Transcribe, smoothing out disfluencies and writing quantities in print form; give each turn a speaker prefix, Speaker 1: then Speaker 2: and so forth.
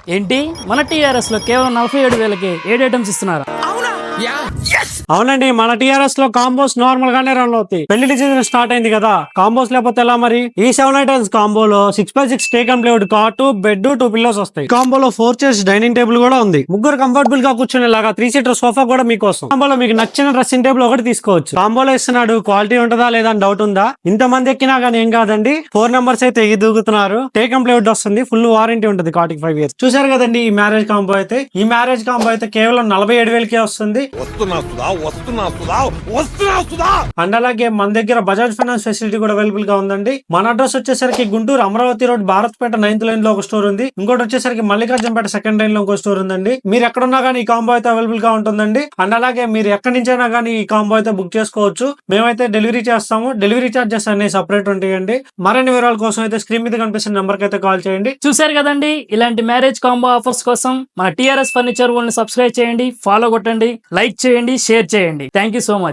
Speaker 1: ఏంటి మన టీఆర్ఎస్ లో కేవలం 47,000కి 7 ఐటమ్స్ ఇస్తున్నారు.
Speaker 2: అవునండి, మన టీఆర్ఎస్ లో కాంబోస్ నార్మల్ గానే రన్ అవుతాయి. పెళ్లి సీజన్ స్టార్ట్ అయింది కదా, కాంబోస్ లేకపోతే ఎలా మరి? ఈ 7 ఐటమ్స్ కాంబోలో 6x6 teak and plywood cot, bed, 2 pillows వస్తాయి. కాంబోలో 4 చైర్స్ డైనింగ్ టేబుల్ కూడా ఉంది. ముగ్గురు కంఫర్టబుల్ గా కూర్చునేలాగా 3 సీటర్ సోఫా కూడా మీకోసం. కాంబోలో మీకు నచ్చిన డ్రెస్సింగ్ టేబుల్ ఒకటి తీసుకోవచ్చు. కాంబోలో ఇస్తున్నాడు, క్వాలిటీ ఉంటుందా లేదా అని డౌట్ ఉందా? ఇంత మంది ఎక్కినా గానీ ఏం కాదండి. 4 నెంబర్స్ అయితే దూకుతున్నారు. టేక్ అండ్ ప్లేవుడ్ వస్తుంది, ఫుల్ వారంటీ ఉంటుంది 45 years. చూసారు కదండి ఈ మ్యారేజ్ కాంబో అయితే. ఈ మ్యారేజ్ కాంబో అయితే కేవలం 47,000కే వస్తుంది. అండ్ అలాగే మన దగ్గర బజాజ్ ఫైనాన్స్ ఫెసిలిటీ కూడా అవైలబుల్ గా ఉందండి. మన అడ్రస్ వచ్చేసరికి Guntur Amaravati road Bharatpet 9th line లో ఒక స్టోర్ ఉంది. ఇంకోటి వచ్చేసరికి మల్లికార్జునపేట 2nd లైన్ లో ఒక స్టోర్ ఉందండి. మీరు ఎక్కడున్నా గానీ ఈ కాంబో అయితే అవైలబుల్ గా ఉంటుందండి. అండ్ అలాగే మీరు ఎక్కడి నుంచైనా గానీ ఈ కాంబో అయితే బుక్ చేసుకోవచ్చు. మేమైతే డెలివరీ చేస్తాము. డెలివరీ చార్జెస్ అన్ని సపరేట్ ఉంటాయండి. మరిన్ని వివరాల కోసం అయితే స్క్రీన్ మీద కనిపిస్తున్న నెంబర్ కి అయితే కాల్ చేయండి.
Speaker 1: చూసారు కదండి, ఇలాంటి మ్యారేజ్ కాంబో ఆఫర్స్ కోసం మన టీఆర్ఎస్ ఫర్నిచర్ వరల్డ్ ని సబ్స్క్రైబ్ చేయండి, ఫాలో కొట్టండి, లైక్ చేయండి, షేర్ చేయండి. Thank you so much.